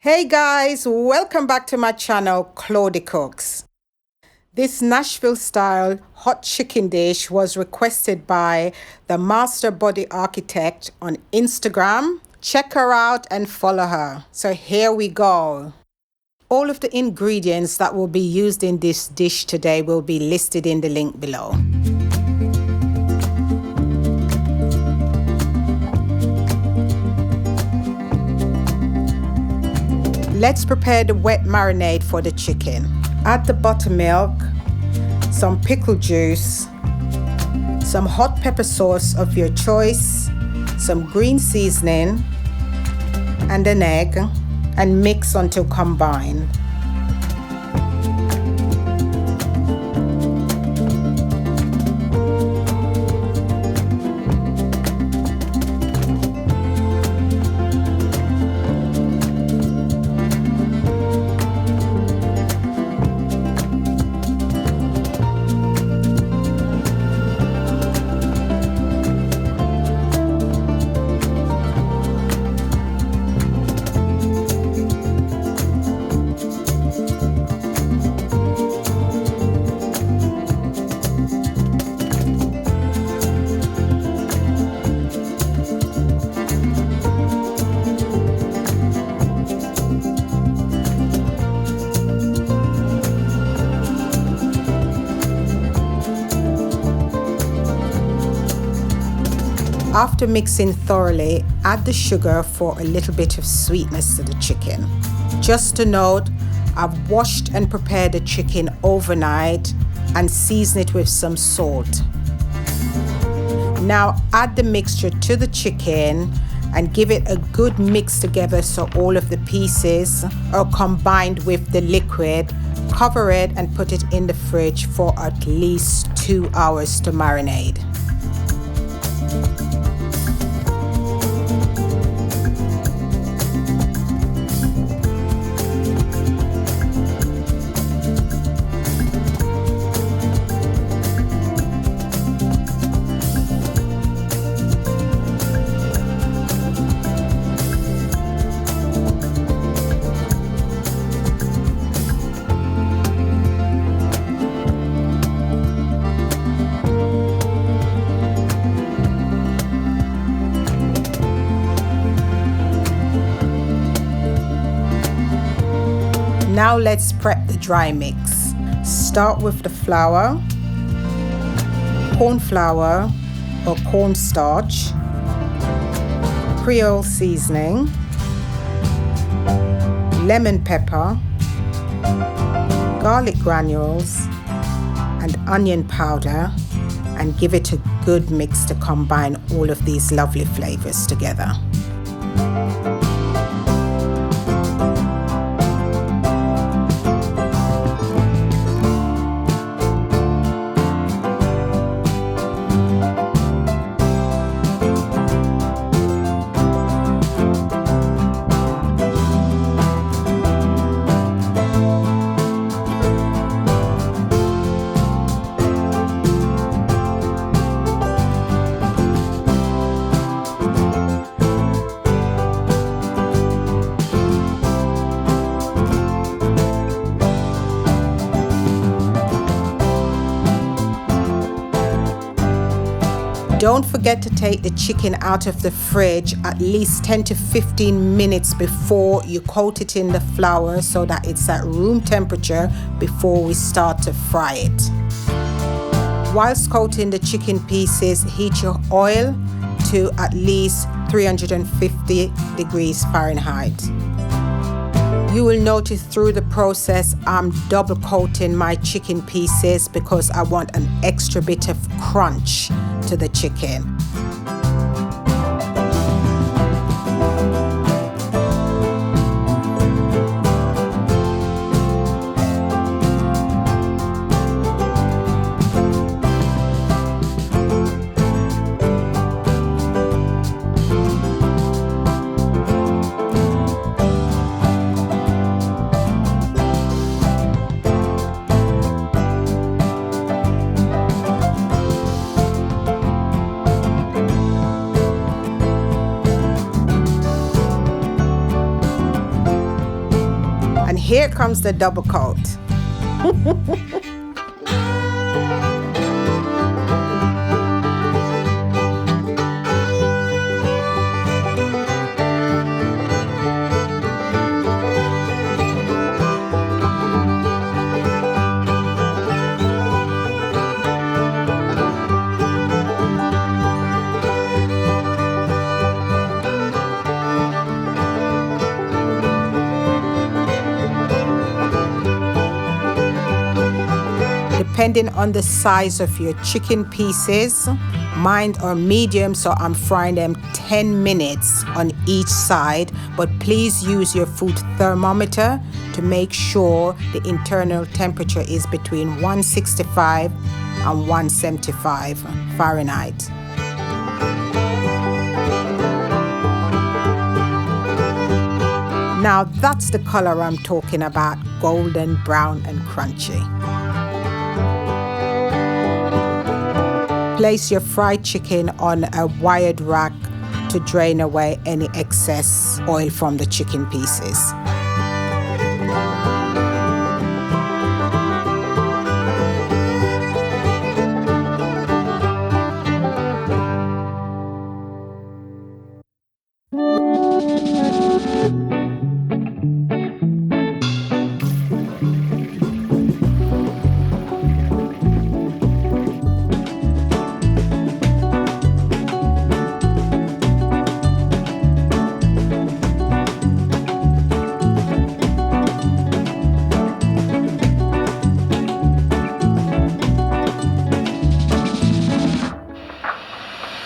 Hey guys, welcome back to my channel, Claudie Cooks. This Nashville style hot chicken dish was requested by the Master Body Architect on Instagram. Check her out and follow her. So here we go. All of the ingredients that will be used in this dish today will be listed in the link below. Let's prepare the wet marinade for the chicken. Add the buttermilk, some pickle juice, some hot pepper sauce of your choice, some green seasoning, and an egg, and mix until combined. After mixing thoroughly, add the sugar for a little bit of sweetness to the chicken. Just to note, I've washed and prepared the chicken overnight and seasoned it with some salt. Now add the mixture to the chicken and give it a good mix together so all of the pieces are combined with the liquid. Cover it and put it in the fridge for at least 2 hours to marinate. Now let's prep the dry mix. Start with the flour, corn flour or cornstarch, Creole seasoning, lemon pepper, garlic granules, and onion powder, and give it a good mix to combine all of these lovely flavors together. Don't forget to take the chicken out of the fridge at least 10 to 15 minutes before you coat it in the flour so that it's at room temperature before we start to fry it. Whilst coating the chicken pieces, heat your oil to at least 350 degrees Fahrenheit. You will notice through the process I'm double coating my chicken pieces because I want an extra bit of crunch to the chicken. here comes the double coat. Depending on the size of your chicken pieces, mine are medium, so I'm frying them 10 minutes on each side, but please use your food thermometer to make sure the internal temperature is between 165 and 175 Fahrenheit. Now that's the color I'm talking about, golden brown and crunchy. Place your fried chicken on a wired rack to drain away any excess oil from the chicken pieces.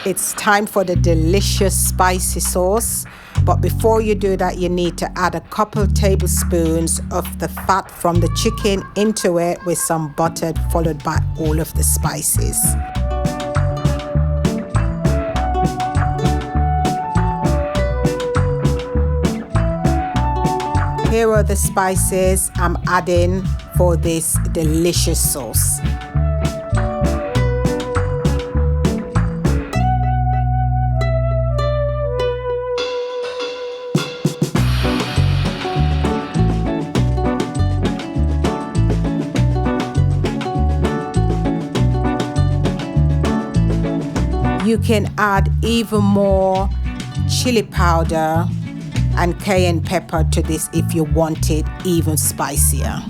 It's time for the delicious spicy sauce. But before you do that, you need to add a couple tablespoons of the fat from the chicken into it with some butter, followed by all of the spices. Here are the spices I'm adding for this delicious sauce. You can add even more chili powder and cayenne pepper to this if you want it even spicier.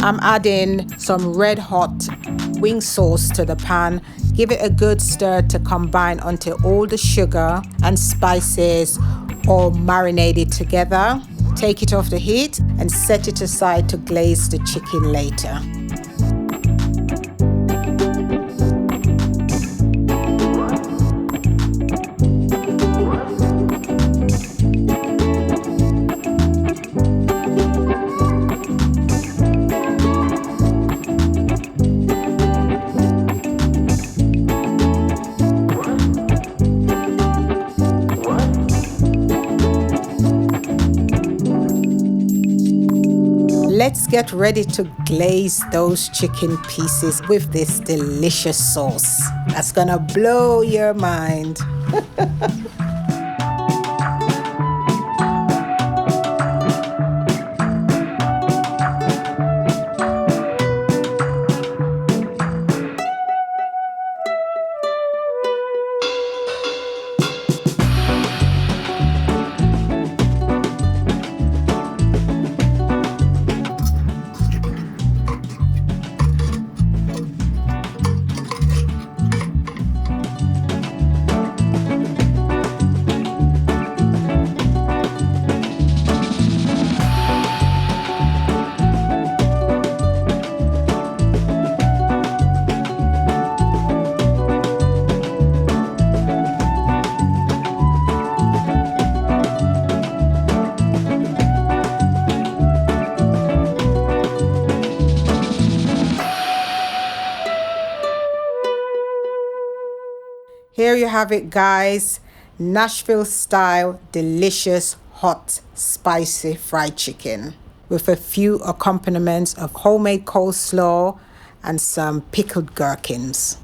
I'm adding some red hot wing sauce to the pan. Give it a good stir to combine until all the sugar and spices are marinated together. Take it off the heat and set it aside to glaze the chicken later. Let's get ready to glaze those chicken pieces with this delicious sauce. That's gonna blow your mind. Here you have it, guys. Nashville style, delicious, hot, spicy fried chicken with a few accompaniments of homemade coleslaw and some pickled gherkins.